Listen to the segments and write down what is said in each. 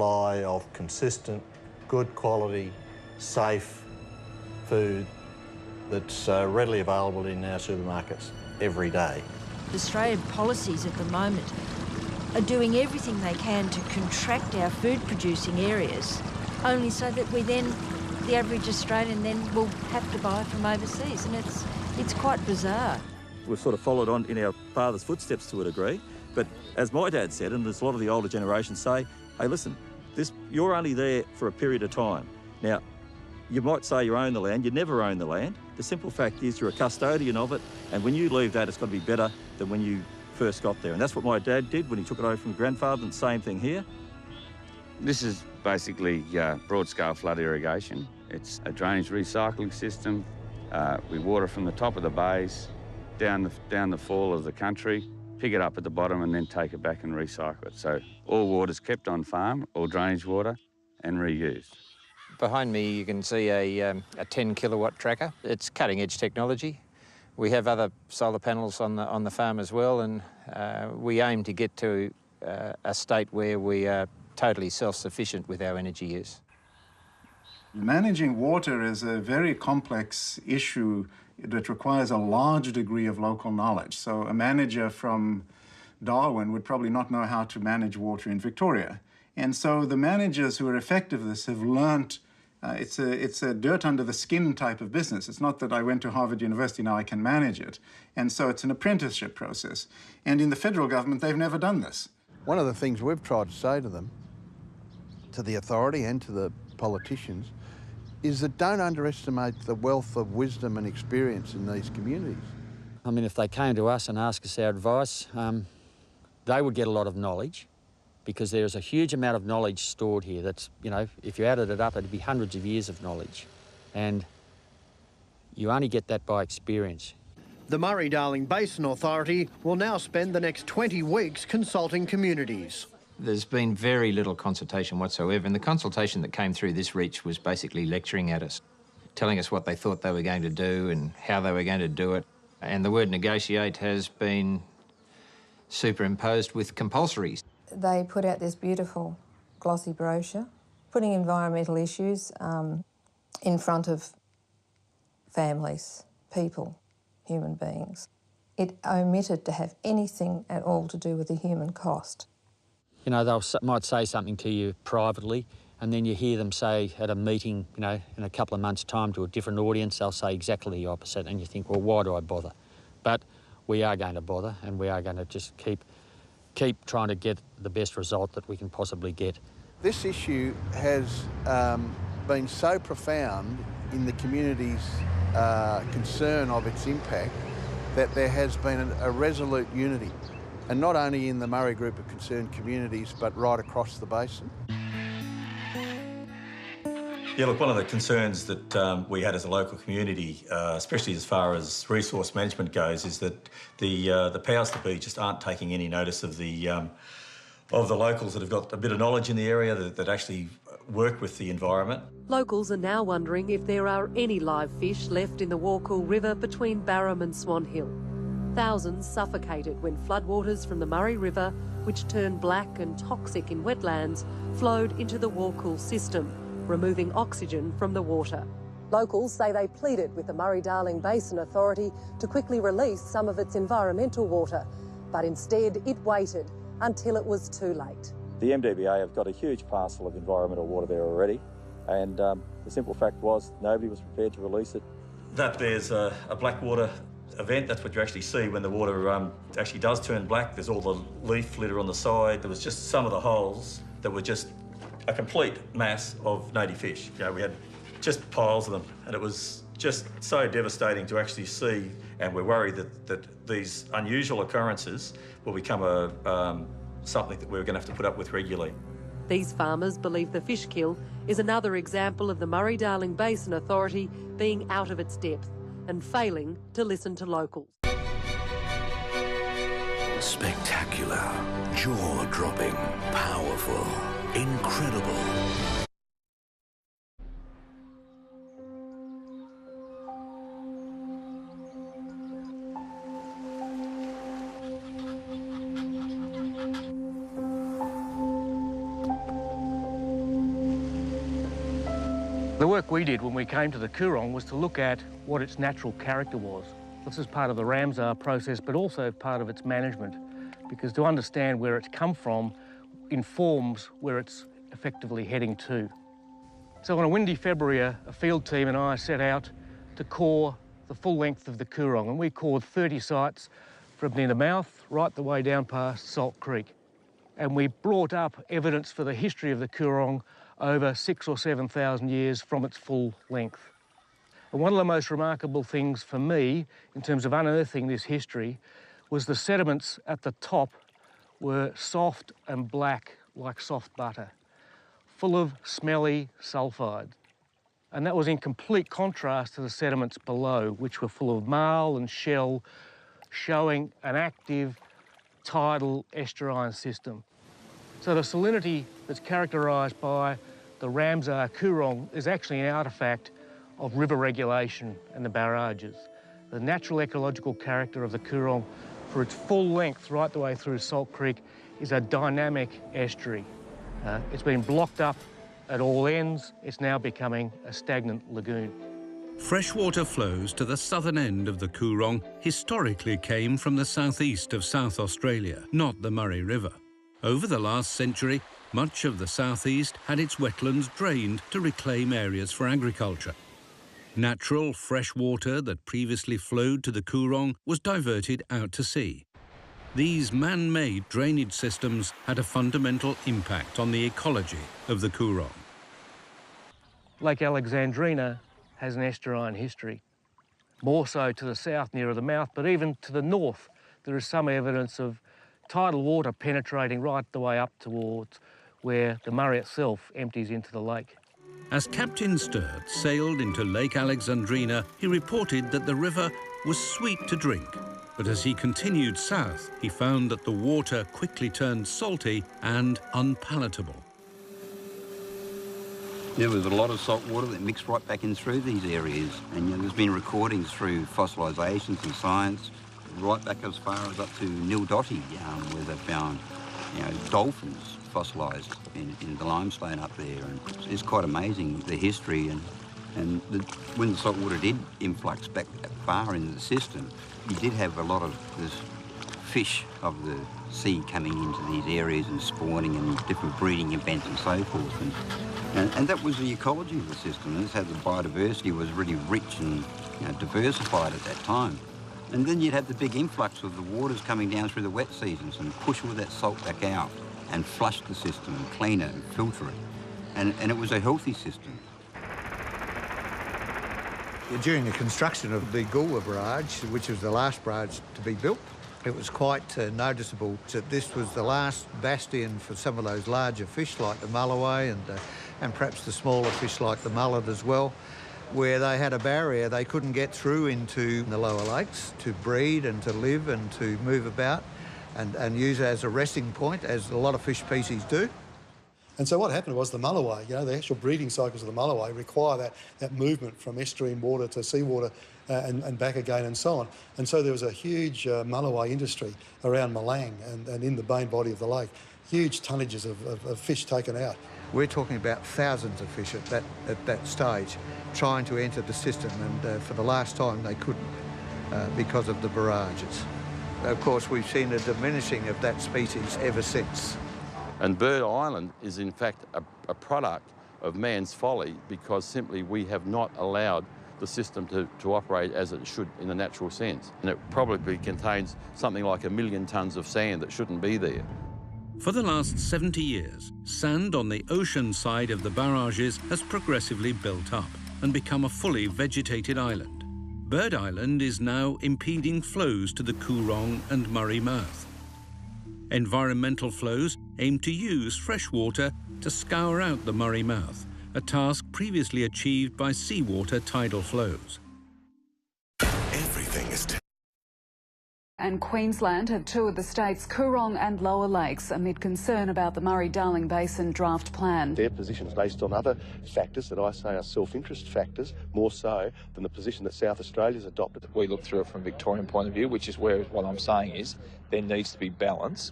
supply of consistent, good quality, safe food that's readily available in our supermarkets every day. Australian policies at the moment are doing everything they can to contract our food-producing areas, only so that the average Australian then will have to buy from overseas, and it's quite bizarre. We've sort of followed on in our father's footsteps to a degree, but as my dad said, and as a lot of the older generations say, hey, listen, you're only there for a period of time. Now, you might say you own the land, you never own the land. The simple fact is you're a custodian of it, and when you leave that, it's got to be better than when you first got there. And that's what my dad did when he took it over from grandfather, and the same thing here. This is basically broad-scale flood irrigation. It's a drainage recycling system. We water from the top of the bays, down the fall of the country, pick it up at the bottom and then take it back and recycle it. So all water's kept on farm, all drainage water, and reused. Behind me you can see a 10 kilowatt tracker. It's cutting edge technology. We have other solar panels on the farm as well, and we aim to get to a state where we are totally self-sufficient with our energy use. Managing water is a very complex issue that requires a large degree of local knowledge. So a manager from Darwin would probably not know how to manage water in Victoria. And so the managers who are effective at this have learnt it's a dirt under the skin type of business. It's not that I went to Harvard University, now I can manage it. And so it's an apprenticeship process. And in the federal government, they've never done this. One of the things we've tried to say to them, to the authority and to the politicians, is that don't underestimate the wealth of wisdom and experience in these communities. I mean, if they came to us and asked us our advice, they would get a lot of knowledge, because there's a huge amount of knowledge stored here that's, you know, if you added it up, it'd be hundreds of years of knowledge. And you only get that by experience. The Murray-Darling Basin Authority will now spend the next 20 weeks consulting communities. There's been very little consultation whatsoever, and the consultation that came through this reach was basically lecturing at us, telling us what they thought they were going to do and how they were going to do it. And the word negotiate has been superimposed with compulsories. They put out this beautiful glossy brochure, putting environmental issues in front of families, people, human beings. It omitted to have anything at all to do with the human cost. You know, they might say something to you privately, and then you hear them say at a meeting, you know, in a couple of months' time to a different audience, they'll say exactly the opposite, and you think, well, why do I bother? But we are going to bother, and we are going to just keep trying to get the best result that we can possibly get. This issue has been so profound in the community's concern of its impact that there has been a resolute unity, and not only in the Murray Group of Concerned Communities, but right across the basin. Yeah, look, one of the concerns that we had as a local community, especially as far as resource management goes, is that the powers that be just aren't taking any notice of the locals that have got a bit of knowledge in the area that actually work with the environment. Locals are now wondering if there are any live fish left in the Warcool River between Barham and Swan Hill. Thousands suffocated when floodwaters from the Murray River, which turn black and toxic in wetlands, flowed into the Warcool system, removing oxygen from the water. Locals say they pleaded with the Murray-Darling Basin Authority to quickly release some of its environmental water, but instead it waited until it was too late. The MDBA have got a huge parcel of environmental water there already, and the simple fact was nobody was prepared to release it. That there's a blackwater event, that's what you actually see when the water actually does turn black. There's all the leaf litter on the side. There was just some of the holes that were just a complete mass of native fish. You know, we had just piles of them, and it was just so devastating to actually see, and we're worried that these unusual occurrences will become something that we're going to have to put up with regularly. These farmers believe the fish kill is another example of the Murray-Darling Basin Authority being out of its depth and failing to listen to locals. Spectacular, jaw-dropping, powerful, incredible. The work we did when we came to the Coorong was to look at what its natural character was. This is part of the Ramsar process, but also part of its management, because to understand where it's come from informs where it's effectively heading to. So on a windy February, a field team and I set out to core the full length of the Coorong, and we cored 30 sites from near the mouth right the way down past Salt Creek. And we brought up evidence for the history of the Coorong over 6,000 or 7,000 years from its full length. And one of the most remarkable things for me in terms of unearthing this history was the sediments at the top were soft and black like soft butter, full of smelly sulphide. And that was in complete contrast to the sediments below, which were full of marl and shell, showing an active tidal estuarine system. So the salinity that's characterised by the Ramsar Coorong is actually an artefact of river regulation and the barrages. The natural ecological character of the Coorong, for its full length right the way through Salt Creek, is a dynamic estuary. It's been blocked up at all ends. It's now becoming a stagnant lagoon. Freshwater flows to the southern end of the Coorong historically came from the southeast of South Australia, not the Murray River. Over the last century, much of the southeast had its wetlands drained to reclaim areas for agriculture. Natural fresh water that previously flowed to the Coorong was diverted out to sea. These man-made drainage systems had a fundamental impact on the ecology of the Coorong. Lake Alexandrina has an estuarine history, more so to the south nearer the mouth, but even to the north there is some evidence of tidal water penetrating right the way up towards where the Murray itself empties into the lake. As Captain Sturt sailed into Lake Alexandrina, he reported that the river was sweet to drink. But as he continued south, he found that the water quickly turned salty and unpalatable. There was a lot of salt water that mixed right back in through these areas. And there's been recordings through fossilisations and science, right back as far as up to Nildotty, where they found dolphins fossilised in the limestone up there. And it's quite amazing, the history. When the salt water did influx back far into the system, you did have a lot of this fish of the sea coming into these areas and spawning and different breeding events and so forth. And that was the ecology of the system. And that's how the biodiversity was really rich and diversified at that time. And then you'd have the big influx of the waters coming down through the wet seasons and push all that salt back out and flush the system and clean it and filter it. And it was a healthy system. During the construction of the Goolwa barrage, which was the last barrage to be built, it was quite noticeable that this was the last bastion for some of those larger fish like the mulloway and perhaps the smaller fish like the mullet as well, where they had a barrier. They couldn't get through into the lower lakes to breed and to live and to move about and use it as a resting point, as a lot of fish species do. And so what happened was the mulloway, the actual breeding cycles of the mulloway require that movement from estuarine water to seawater and back again and so on. And so there was a huge mulloway industry around Malang and in the main body of the lake. Huge tonnages of fish taken out. We're talking about thousands of fish at that stage trying to enter the system, and for the last time they couldn't because of the barrages. Of course, we've seen a diminishing of that species ever since. And Bird Island is in fact a product of man's folly, because simply we have not allowed the system to operate as it should in the natural sense. And it probably contains something like 1 million tonnes of sand that shouldn't be there. For the last 70 years, sand on the ocean side of the barrages has progressively built up and become a fully vegetated island. Bird Island is now impeding flows to the Coorong and Murray Mouth. Environmental flows aim to use fresh water to scour out the Murray Mouth, a task previously achieved by seawater tidal flows. Everything is And Queensland have toured the state's Coorong and Lower Lakes amid concern about the Murray-Darling Basin draft plan. Their position is based on other factors that I say are self-interest factors, more so than the position that South Australia's adopted. We look through it from a Victorian point of view, which is where what I'm saying is there needs to be balance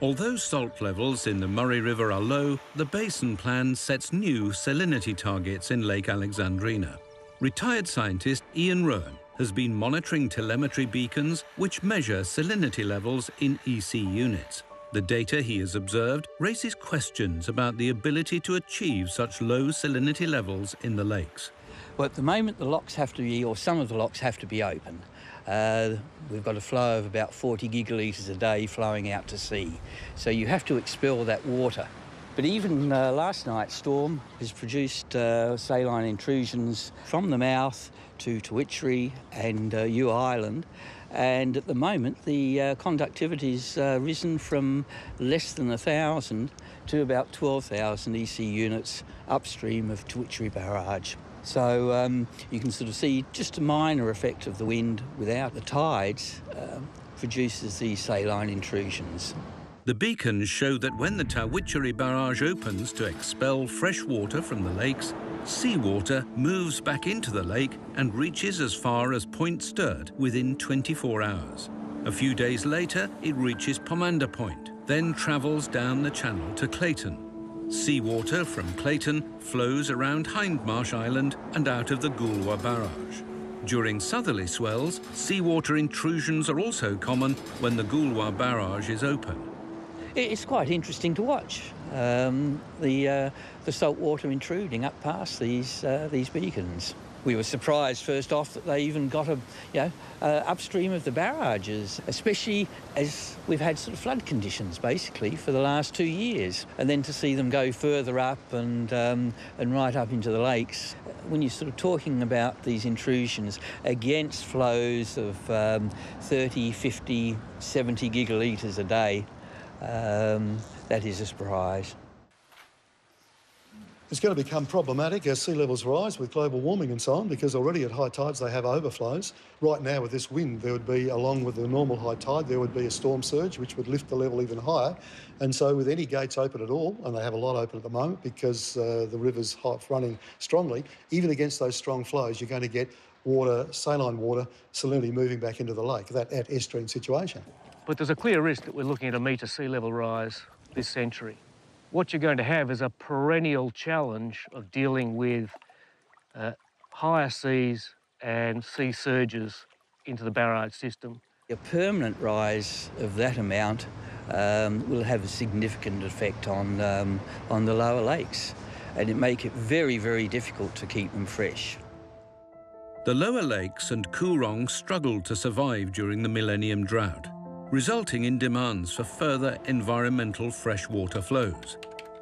Although salt levels in the Murray River are low, the Basin Plan sets new salinity targets in Lake Alexandrina. Retired scientist Ian Rowan has been monitoring telemetry beacons which measure salinity levels in EC units. The data he has observed raises questions about the ability to achieve such low salinity levels in the lakes. Well, at the moment the locks have to be, or some of the locks have to be open. We've got a flow of about 40 gigalitres a day flowing out to sea. So you have to expel that water. But even last night's storm has produced saline intrusions from the mouth to Twitchery and Ewe Island. And at the moment, the conductivity's risen from less than 1,000 to about 12,000 EC units upstream of Twitchery Barrage. So you can sort of see just a minor effect of the wind without the tides produces these saline intrusions. The beacons show that when the Twitchery Barrage opens to expel fresh water from the lakes, seawater moves back into the lake and reaches as far as Point Sturt within 24 hours. A few days later, it reaches Pomander Point, then travels down the channel to Clayton. Seawater from Clayton flows around Hindmarsh Island and out of the Goolwa Barrage. During southerly swells, seawater intrusions are also common when the Goolwa Barrage is open. It's quite interesting to watch, the salt water intruding up past these beacons. We were surprised first off that they even got upstream of the barrages, especially as we've had sort of flood conditions basically for the last 2 years, and then to see them go further up and right up into the lakes. When you're sort of talking about these intrusions against flows of 30, 50, 70 gigalitres a day, that is a surprise. It's going to become problematic as sea levels rise with global warming and so on, because already at high tides they have overflows. Right now with this wind there would be, along with the normal high tide, there would be a storm surge which would lift the level even higher. And so with any gates open at all, and they have a lot open at the moment because the river's running strongly, even against those strong flows you're going to get water, saline water, salinity moving back into the lake, that at estuarine situation. But there's a clear risk that we're looking at a metre sea level rise this century. What you're going to have is a perennial challenge of dealing with higher seas and sea surges into the barrage system. A permanent rise of that amount will have a significant effect on the lower lakes, and it make it very, very difficult to keep them fresh. The lower lakes and Coorong struggled to survive during the millennium drought, resulting in demands for further environmental freshwater flows.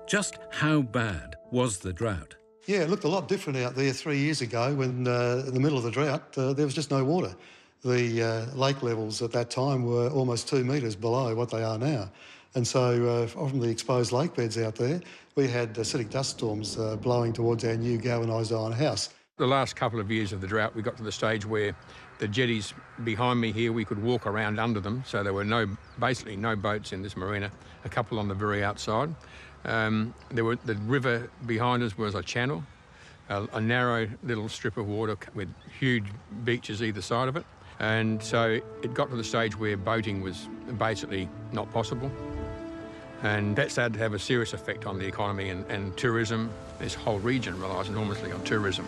Just how bad was the drought? Yeah, it looked a lot different out there 3 years ago when in the middle of the drought there was just no water. The lake levels at that time were almost 2 metres below what they are now. And so from the exposed lake beds out there, we had acidic dust storms blowing towards our new galvanised iron house. The last couple of years of the drought, we got to the stage where the jetties behind me here, we could walk around under them, so there were basically no boats in this marina, a couple on the very outside. The river behind us was a channel, a narrow little strip of water with huge beaches either side of it. And so it got to the stage where boating was basically not possible. And that started to have a serious effect on the economy and tourism. This whole region relies enormously on tourism.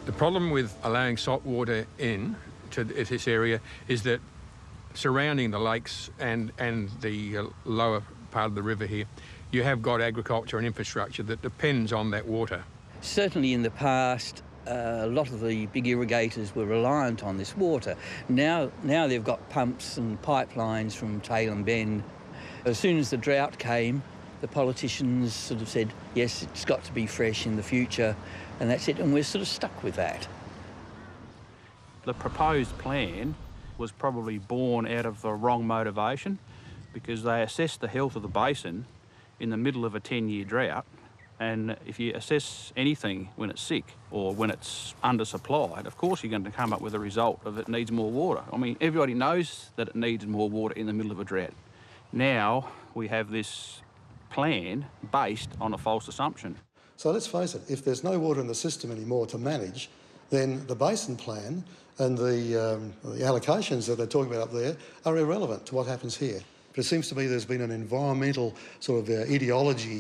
The problem with allowing salt water in to this area is that surrounding the lakes and the lower part of the river here, you have got agriculture and infrastructure that depends on that water. Certainly in the past, a lot of the big irrigators were reliant on this water. Now they've got pumps and pipelines from Tailem Bend. As soon as the drought came, the politicians sort of said, yes, it's got to be fresh in the future, and that's it, and we're sort of stuck with that. The proposed plan was probably born out of the wrong motivation, because they assessed the health of the basin in the middle of a 10-year drought, and if you assess anything when it's sick or when it's undersupplied, of course you're going to come up with a result of it needs more water. I mean, everybody knows that it needs more water in the middle of a drought. Now we have this plan based on a false assumption. So let's face it, if there's no water in the system anymore to manage, then the basin plan and the allocations that they're talking about up there are irrelevant to what happens here. But it seems to me there's been an environmental sort of ideology